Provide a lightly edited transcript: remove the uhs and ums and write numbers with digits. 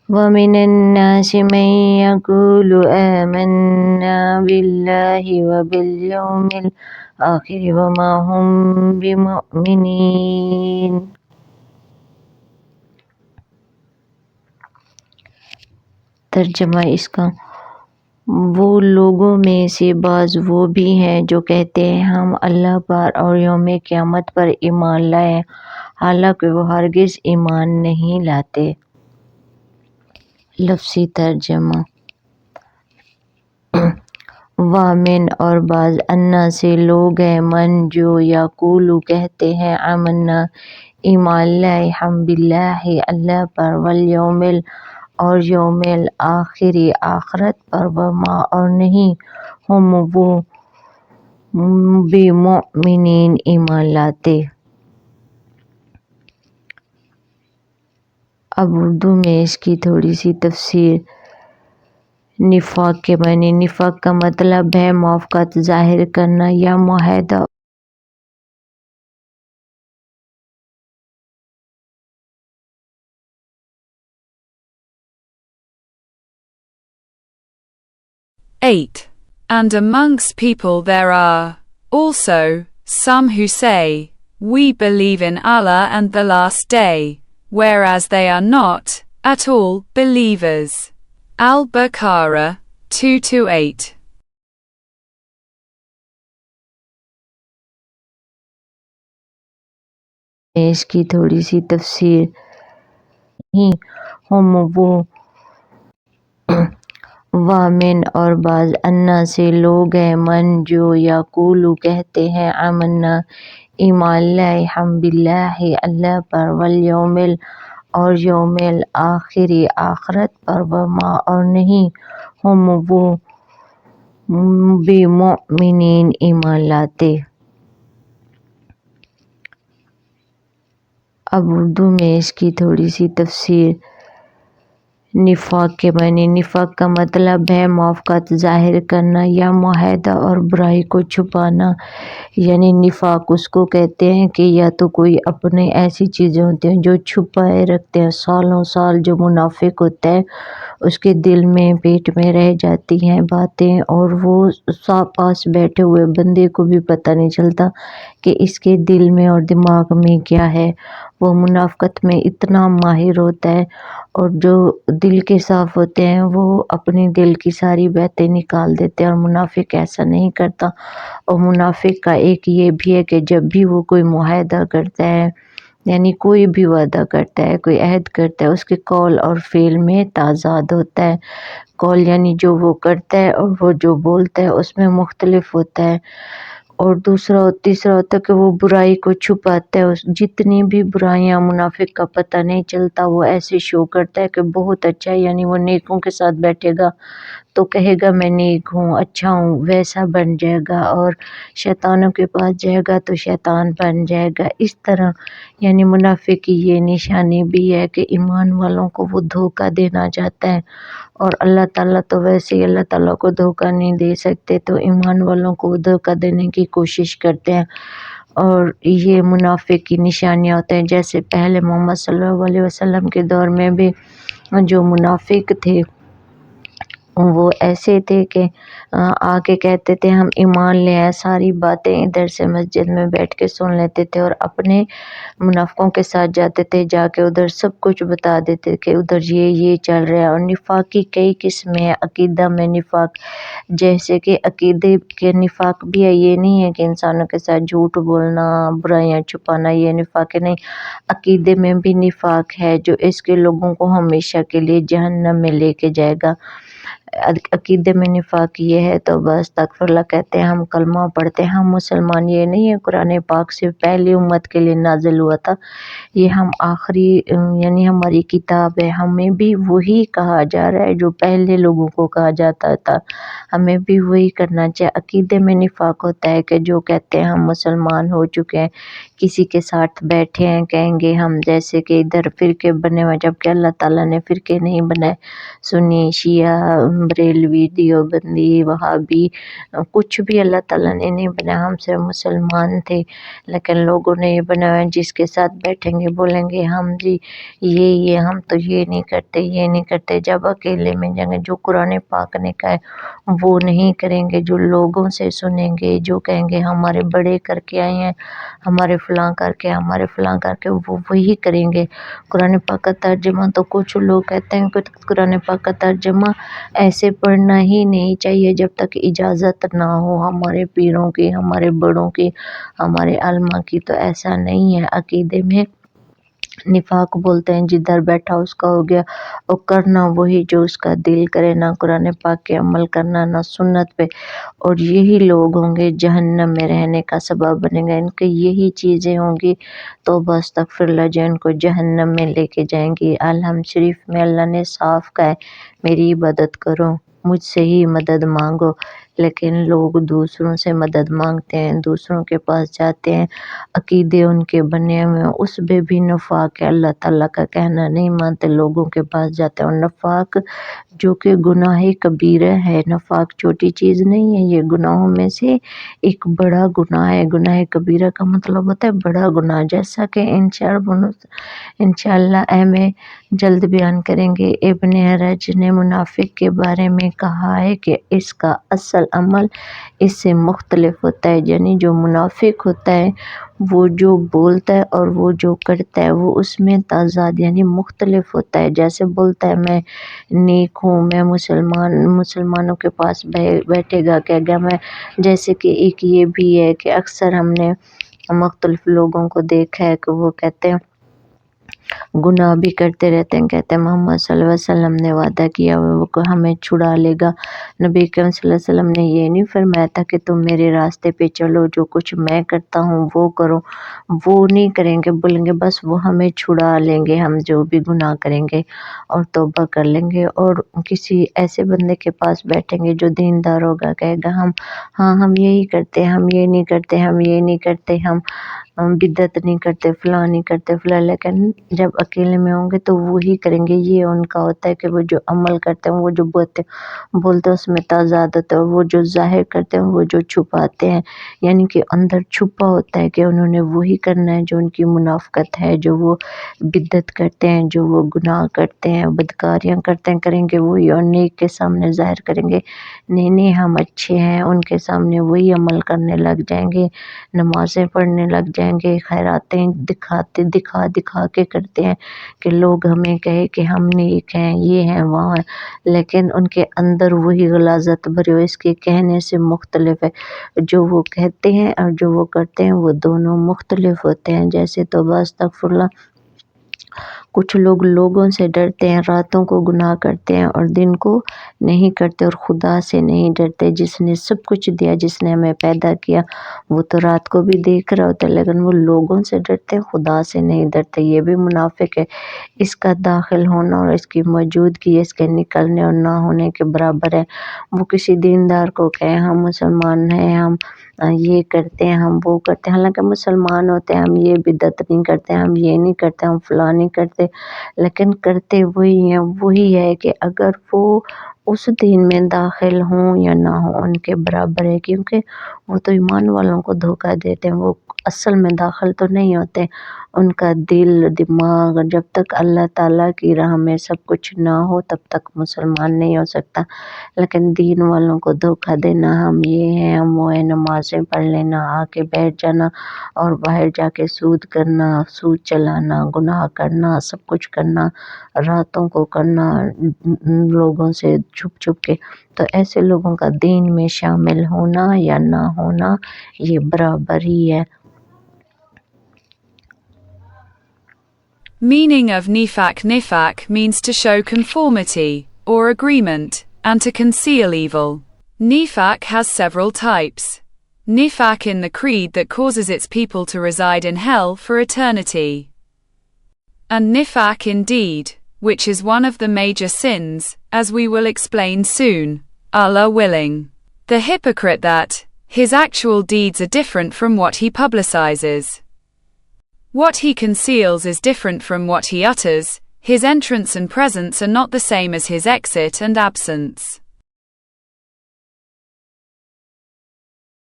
وَمِنَ النَّاسِ مَن يَقُولُ آمَنَّا بِاللَّهِ وَبِالْيَوْمِ الْآخِرِ وَمَا هُم بِمُؤْمِنِينَ۔ ترجمہ اس کا، وہ لوگوں میں سے بعض وہ بھی ہیں جو کہتے ہیں ہم اللہ پر اور یوم قیامت پر ایمان لائے، حالانکہ وہ ہرگز ایمان نہیں لاتے۔ لفظی ترجمہ، وَمِن اور بعض الناس سے لوگ ہیں، من جو یقولو کہتے ہیں آمنا ایمان لائے ہم باللہ اللہ پر، والیوم اور یوم الآخر آخرت پر، وما اور نہیں ہم وہ بمؤمنین ایمان لاتے۔ اب اردو میں اس کی تھوڑی سی تفسیر۔ نفاق کے معنی، نفاق کا مطلب ہے موافقت ظاہر کرنا یا معاہدہ (8) And amongst people there are also some who say, We believe in Allah and the last day, whereas they are not at all believers. Al-Baqarah 2-8. اس کی تھوڑی سی تفسیر۔ ہم وہ وَمِن اور بعض الناس سے لوگ ہیں، من جو یقولو کہتے ہیں آمنا ایمان لائے ہم باللہ اللہ پر، والیوم اور یوم الآخر آخرت پر، وما اور نہیں ہم وہ بمؤمنین ایمان لاتے۔ اب اردو میں اس کی تھوڑی سی تفسیر۔ نفاق کے معنی، نفاق کا مطلب ہے موافقت ظاہر کرنا یا معاہدہ اور برائی کو چھپانا، یعنی نفاق اس کو کہتے ہیں کہ یا تو کوئی اپنے ایسی چیزیں ہوتی ہیں جو چھپائے رکھتے ہیں سالوں سال، جو منافق ہوتا ہے اس کے دل میں پیٹ میں رہ جاتی ہیں باتیں، اور وہ پاس بیٹھے ہوئے بندے کو بھی پتہ نہیں چلتا کہ اس کے دل میں اور دماغ میں کیا ہے۔ وہ منافقت میں اتنا ماہر ہوتا ہے، اور جو دل کے صاف ہوتے ہیں وہ اپنے دل کی ساری باتیں نکال دیتے ہیں، اور منافق ایسا نہیں کرتا۔ اور منافق کا ایک یہ بھی ہے کہ جب بھی وہ کوئی معاہدہ کرتا ہے، یعنی کوئی بھی وعدہ کرتا ہے، کوئی عہد کرتا ہے، اس کے قول اور فعل میں تضاد ہوتا ہے۔ قول یعنی جو وہ کرتا ہے، اور وہ جو بولتا ہے اس میں مختلف ہوتا ہے۔ اور تیسرا ہوتا ہے کہ وہ برائی کو چھپاتا ہے، جتنی بھی برائیاں منافق کا پتہ نہیں چلتا، وہ ایسے شو کرتا ہے کہ بہت اچھا ہے، یعنی وہ نیکوں کے ساتھ بیٹھے گا تو کہے گا میں نیک ہوں، اچھا ہوں، ویسا بن جائے گا، اور شیطانوں کے پاس جائے گا تو شیطان بن جائے گا۔ اس طرح یعنی منافق کی یہ نشانی بھی ہے کہ ایمان والوں کو وہ دھوکہ دینا چاہتا ہے، اور اللہ تعالیٰ تو ویسے ہی اللہ تعالیٰ کو دھوکہ نہیں دے سکتے، تو ایمان والوں کو دھوکہ دینے کی کوشش کرتے ہیں۔ اور یہ منافق کی نشانیاں ہوتے ہیں، جیسے پہلے محمد صلی اللہ علیہ وسلم کے دور میں بھی جو منافق تھے وہ ایسے تھے کہ آ کے کہتے تھے ہم ایمان لے آئے، ساری باتیں ادھر سے مسجد میں بیٹھ کے سن لیتے تھے، اور اپنے منافقوں کے ساتھ جاتے تھے، جا کے ادھر سب کچھ بتا دیتے کہ ادھر یہ چل رہا ہے۔ اور نفاق کی کئی قسمیں ہیں، عقیدہ میں نفاق، جیسے کہ عقیدے کے نفاق بھی ہے، یہ نہیں ہے کہ انسانوں کے ساتھ جھوٹ بولنا، برائیاں چھپانا، یہ نفاق ہے نہیں۔ عقیدے میں بھی نفاق ہے جو اس کے لوگوں کو ہمیشہ کے لیے جہنم میں لے کے جائے گا۔ عقیدے میں نفاق یہ ہے تو بس استغفر اللہ کہتے ہیں، ہم کلمہ پڑھتے ہیں، ہم مسلمان، یہ نہیں ہے قرآن پاک سے پہلی امت کے لیے نازل ہوا تھا، یہ ہم آخری یعنی ہماری کتاب ہے، ہمیں بھی وہی کہا جا رہا ہے جو پہلے لوگوں کو کہا جاتا تھا، ہمیں بھی وہی کرنا چاہیے۔ عقیدے میں نفاق ہوتا ہے کہ جو کہتے ہیں ہم مسلمان ہو چکے ہیں، کسی کے ساتھ بیٹھے ہیں کہیں گے ہم، جیسے کہ ادھر فرقے بنے ہوئے، جبکہ اللہ تعالیٰ نے فرقے نہیں بنائے، سنی شیعہ बरेलवी, देवबंदी, वहाबी, कुछ भी अल्लाह ताला ने नहीं बनाया, हम सिर्फ मुसलमान थे। लेकिन लोगों ने ये बनाया, जिसके साथ बैठेंगे बोलेंगे हम जी ये हम तो ये नहीं करते। जब अकेले में जाएंगे, जो कुरान पाक ने कहा है वो नहीं करेंगे, जो लोगों से सुनेंगे, जो कहेंगे हमारे बड़े करके आए हैं, हमारे फलां करके, वो वही करेंगे। कुरान पाक का तर्जुमा तो कुछ लोग कहते हैं कि कुरान पाक का तर्जुमा ऐसे पढ़ना ही नहीं चाहिए जब तक इजाज़त ना हो हमारे पीरों की, हमारे बड़ों की, हमारे आलमा की। तो ऐसा नहीं है। अकीदे में निफाक बोलते हैं जिधर बैठा उसका हो गया, और करना वही जो उसका दिल करे, ना कुरान पाक के अमल करना, ना सुन्नत पे। और यही लोग होंगे जहन्नम में रहने का सबब बनेगा। इनके यही चीज़ें होंगी तो बस तकफिर जो इनको जहन्नम में लेके जाएंगी। अलहम शरीफ में अल्लाह ने साफ कहा है, मेरी इबादत करो, मुझसे ही मदद मांगो। लेकिन लोग दूसरों से मदद मांगते हैं, दूसरों के पास जाते हैं, अकीदे उनके बने हुए हैं, उस पे भी नफाक है। अल्लाह ताला का कहना नहीं मानते, लोगों के पास जाते हैं। और नफाक जो कि गुनाह कबीरा है, नफाक छोटी चीज़ नहीं है, ये गुनाहों में से एक बड़ा गुनाह है। गुनाह कबीरा का मतलब होता है बड़ा गुनाह, जैसा कि इंशाअल्लाह में जल्द बयान करेंगे। इब्न हरज ने मुनाफिक के बारे में कहा है कि इसका असल अमल इससे मुख्तलिफ होता है, यानी जो मुनाफिक होता है वो जो बोलता है और वो जो करता है वो उसमें ताज़ाद यानी मुख्तलिफ होता है। जैसे बोलता है मैं नेक हूँ, मैं मुसलमानों के पास बैठेगा, कहेगा मैं, जैसे कि एक ये भी है कि अक्सर हमने मुख्तलिफ लोगों को देखा है कि वो कहते हैं गुनाह भी करते रहते हैं, कहते हैं मोहम्मद सल्लल्लाहु अलैहि वसल्लम ने वादा किया हुआ वो हमें छुड़ा लेगा। नबी करीम सल्लल्लाहु अलैहि वसल्लम ने ये नहीं फरमाया था कि तुम मेरे रास्ते पे चलो, जो कुछ मैं करता हूँ वो करो। वो नहीं करेंगे, बोलेंगे बस वो हमें छुड़ा लेंगे, हम जो भी गुनाह करेंगे और तौबा कर लेंगे। और किसी ऐसे बंदे के पास बैठेंगे जो दीनदार होगा, कहेगा हम यही करते, हम ये नहीं करते, हम बिद्दत नहीं करते, फलां नहीं करते फलां। लेकिन जब अकेले में होंगे तो वो ही करेंगे। ये उनका होता है कि वो जो अमल करते हैं, वो जो बोलते हैं उसमें ताज़ाद होता है, और वो जो ज़ाहिर करते हैं, वो जो छुपाते हैं, यानी कि अंदर छुपा होता है कि उन्होंने वही करना है जो उनकी मुनाफ़कत है, जो वो बिद्दत करते हैं, जो वो गुनाह करते हैं, बदकारियाँ करते हैं, करेंगे वही, और नेक के सामने ज़ाहिर करेंगे नहीं हम अच्छे हैं, उनके सामने वही अमल करने लग जाएंगे, नमाज़ें पढ़ने लग जाएंगे, खैरातें दिखा के करते हैं कि लोग हमें कहे कि हम नेक हैं, ये हैं, वहाँ हैं, लेकिन उनके अंदर वही गलाज़त भरी हो। इसके कहने से मुख्तलिफ है, जो वो कहते हैं और जो वो करते हैं वो दोनों मुख्तलिफ होते हैं। जैसे तौबा अस्तगफुरुल्लाह, कुछ लोग लोगों से डरते हैं, रातों को गुनाह करते हैं और दिन को नहीं करते, और खुदा से नहीं डरते जिसने सब कुछ दिया, जिसने हमें पैदा किया। वो तो रात को भी देख रहा होता है, लेकिन वो लोगों से डरते हैं, खुदा से नहीं डरते। ये भी मुनाफिक है। इसका दाखिल होना और इसकी मौजूदगी इसके निकलने और ना होने के बराबर है। वो किसी दीनदार को कहे हम मुसलमान हैं, हम ये करते हैं, हम वो करते हैं, हालांकि मुसलमान होते हैं, हम ये बिदअत नहीं करते, हम ये नहीं करते, हम फलां नहीं करते, लेकिन करते वही हैं। वही है कि अगर वो उस दीन में दाखिल हों या ना हो, उनके बराबर है, क्योंकि वो तो ईमान वालों को धोखा देते हैं, वो असल में दाखिल तो नहीं होते। उनका दिल दिमाग, जब तक अल्लाह ताला की राह में सब कुछ ना हो तब तक मुसलमान नहीं हो सकता। लेकिन दीन वालों को धोखा देना, हम ये हैं, हम वो हैं, नमाज़ें पढ़ लेना, आके बैठ जाना और बाहर जाके सूद करना, सूद चलाना, गुनाह करना, सब कुछ करना, रातों को करना लोगों से छुप के, तो ऐसे लोगों का दीन में शामिल होना या ना होना ये बराबर ही है। Meaning of nifaq. Nifaq means to show conformity or agreement and to conceal evil. Nifaq has several types. Nifaq in the creed that causes its people to reside in hell for eternity. And nifaq in deed, which is one of the major sins, as we will explain soon, Allah willing. The hypocrite that his actual deeds are different from what he publicizes. What he conceals is different from what he utters. His entrance and presence are not the same as his exit and absence.